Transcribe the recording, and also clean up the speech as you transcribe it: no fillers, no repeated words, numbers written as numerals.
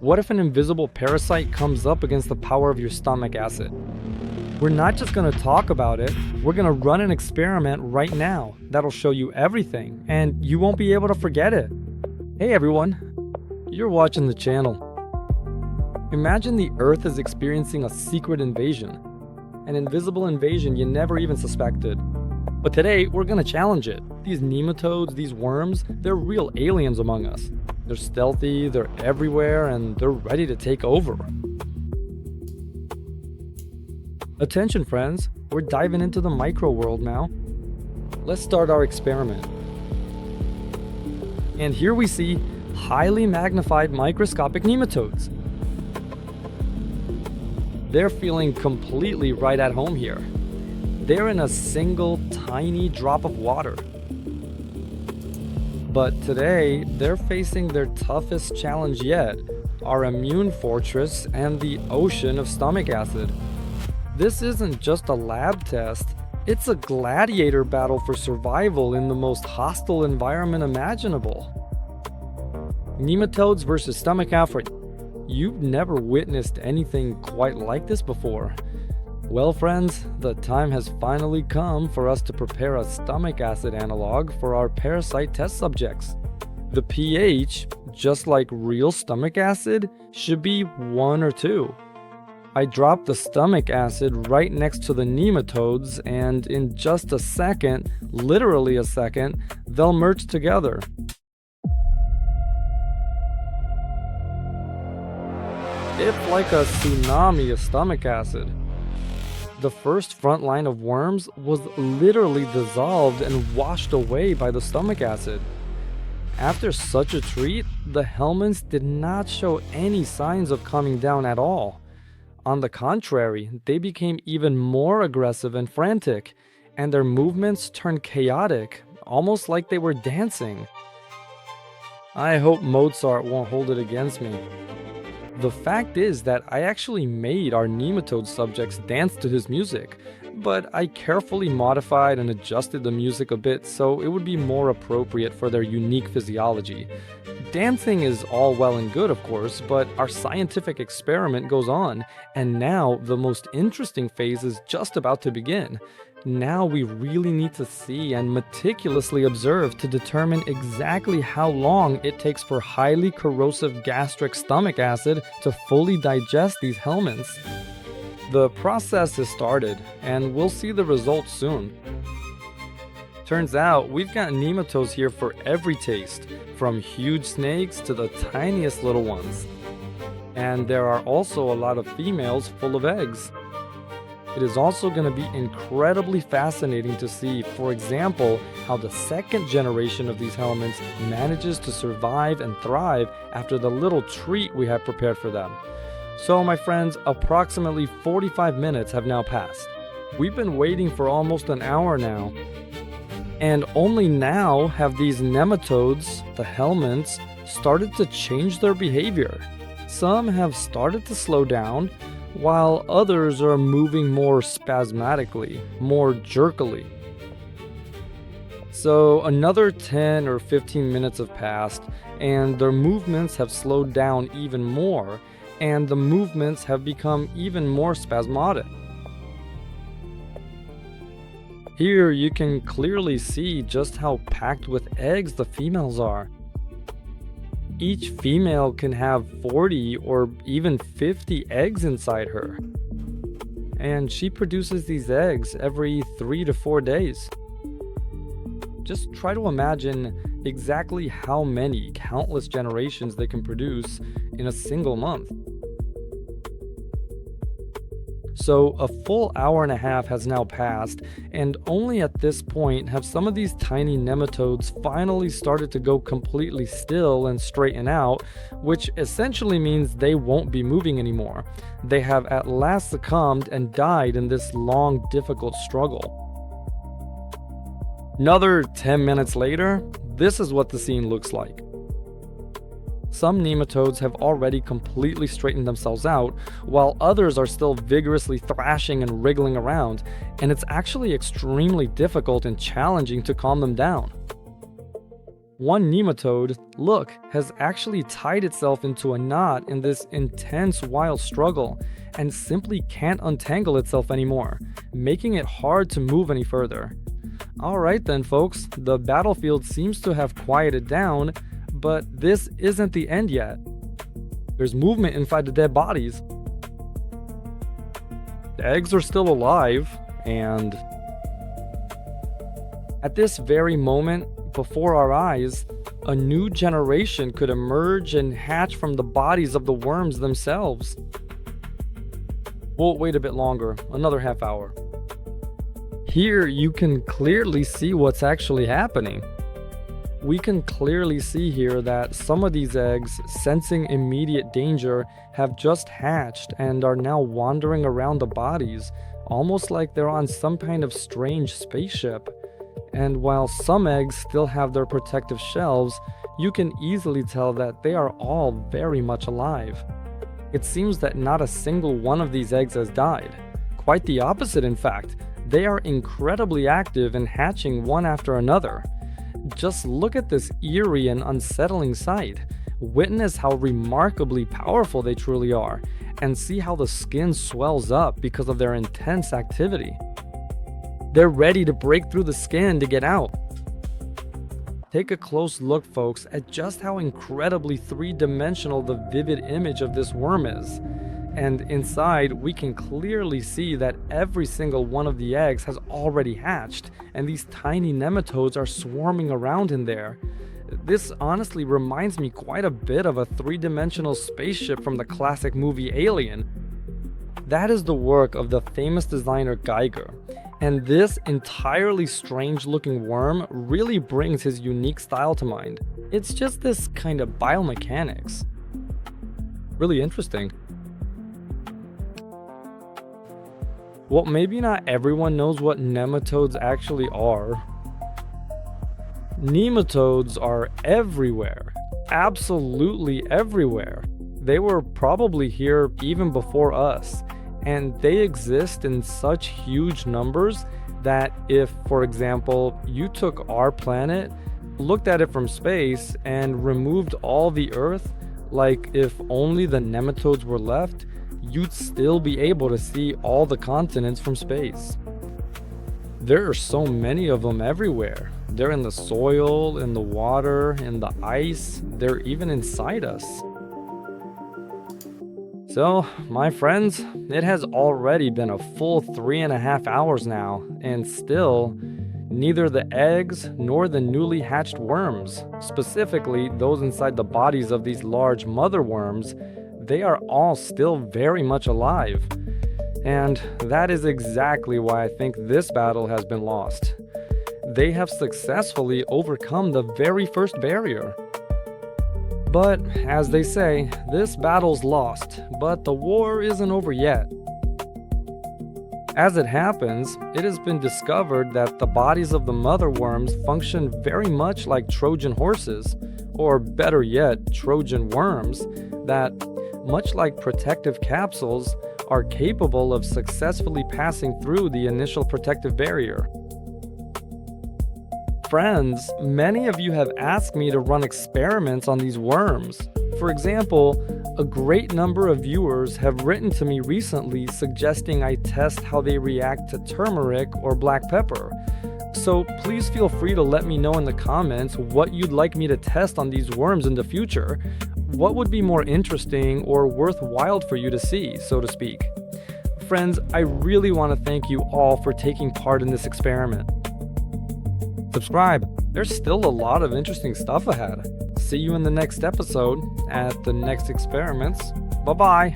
What if an invisible parasite comes up against the power of your stomach acid? We're not just going to talk about it, we're going to run an experiment right now that'll show you everything, and you won't be able to forget it. Hey everyone, you're watching the channel. Imagine the Earth is experiencing a secret invasion, an invisible invasion you never even suspected. But today, we're going to challenge it. These nematodes, these worms, they're real aliens among us. They're stealthy, they're everywhere, and they're ready to take over. Attention friends, we're diving into the micro world now. Let's start our experiment. And here we see highly magnified microscopic nematodes. They're feeling completely right at home here. They're in a single tiny drop of water. But today, they're facing their toughest challenge yet, our immune fortress and the ocean of stomach acid. This isn't just a lab test, it's a gladiator battle for survival in the most hostile environment imaginable. Nematodes versus stomach acid. You've never witnessed anything quite like this before. Well friends, the time has finally come for us to prepare a stomach acid analog for our parasite test subjects. The pH, just like real stomach acid, should be 1 or 2. I dropped the stomach acid right next to the nematodes, and in just a second, literally a second, they'll merge together. It's like a tsunami of stomach acid. The first front line of worms was literally dissolved and washed away by the stomach acid. After such a treat, the helminths did not show any signs of coming down at all. On the contrary, they became even more aggressive and frantic, and their movements turned chaotic, almost like they were dancing. I hope Mozart won't hold it against me. The fact is that I actually made our nematode subjects dance to his music, but I carefully modified and adjusted the music a bit so it would be more appropriate for their unique physiology. Dancing is all well and good, of course, but our scientific experiment goes on, and now the most interesting phase is just about to begin. Now we really need to see and meticulously observe to determine exactly how long it takes for highly corrosive gastric stomach acid to fully digest these helminths. The process has started, and we'll see the results soon. Turns out we've got nematodes here for every taste, from huge snakes to the tiniest little ones. And there are also a lot of females full of eggs. It is also going to be incredibly fascinating to see, for example, how the second generation of these helminths manages to survive and thrive after the little treat we have prepared for them. So my friends, approximately 45 minutes have now passed. We've been waiting for almost an hour now. And only now have these nematodes, the helminths, started to change their behavior. Some have started to slow down, while others are moving more spasmodically, more jerkily. So another 10 or 15 minutes have passed, and their movements have slowed down even more, and the movements have become even more spasmodic. Here you can clearly see just how packed with eggs the females are. Each female can have 40 or even 50 eggs inside her. And she produces these eggs every 3 to 4 days. Just try to imagine exactly how many countless generations they can produce in a single month. So a full hour and a half has now passed, and only at this point have some of these tiny nematodes finally started to go completely still and straighten out, which essentially means they won't be moving anymore. They have at last succumbed and died in this long, difficult struggle. Another 10 minutes later, this is what the scene looks like. Some nematodes have already completely straightened themselves out, while others are still vigorously thrashing and wriggling around, and it's actually extremely difficult and challenging to calm them down. One nematode, look, has actually tied itself into a knot in this intense wild struggle and simply can't untangle itself anymore, making it hard to move any further. Alright then folks, the battlefield seems to have quieted down, but this isn't the end yet. There's movement inside the dead bodies. The eggs are still alive, and at this very moment, before our eyes, a new generation could emerge and hatch from the bodies of the worms themselves. We'll wait a bit longer, another half hour. Here you can clearly see what's actually happening. We can clearly see here that some of these eggs, sensing immediate danger, have just hatched and are now wandering around the bodies, almost like they're on some kind of strange spaceship. And while some eggs still have their protective shells, you can easily tell that they are all very much alive. It seems that not a single one of these eggs has died. Quite the opposite, in fact. They are incredibly active and hatching one after another. Just look at this eerie and unsettling sight. Witness how remarkably powerful they truly are, and see how the skin swells up because of their intense activity. They're ready to break through the skin to get out. Take a close look, folks, at just how incredibly three-dimensional the vivid image of this worm is. And inside, we can clearly see that every single one of the eggs has already hatched, and these tiny nematodes are swarming around in there. This honestly reminds me quite a bit of a three-dimensional spaceship from the classic movie Alien. That is the work of the famous designer Geiger, and this entirely strange-looking worm really brings his unique style to mind. It's just this kind of biomechanics. Really interesting. Well, maybe not everyone knows what nematodes actually are. Nematodes are everywhere, absolutely everywhere. They were probably here even before us, and they exist in such huge numbers that if, for example, you took our planet, looked at it from space, and removed all the Earth, like if only the nematodes were left, you'd still be able to see all the continents from space. There are so many of them everywhere. They're in the soil, in the water, in the ice, they're even inside us. So, my friends, it has already been a full 3.5 hours now, and still, neither the eggs nor the newly hatched worms, specifically those inside the bodies of these large mother worms, they are all still very much alive. And that is exactly why I think this battle has been lost. They have successfully overcome the very first barrier. But, as they say, this battle's lost, but the war isn't over yet. As it happens, it has been discovered that the bodies of the mother worms function very much like Trojan horses, or better yet, Trojan worms, that, much like protective capsules, are capable of successfully passing through the initial protective barrier. Friends, many of you have asked me to run experiments on these worms. For example, a great number of viewers have written to me recently suggesting I test how they react to turmeric or black pepper. So please feel free to let me know in the comments what you'd like me to test on these worms in the future. What would be more interesting or worthwhile for you to see, so to speak? Friends, I really want to thank you all for taking part in this experiment. Subscribe, there's still a lot of interesting stuff ahead. See you in the next episode at the next experiments. Bye-bye.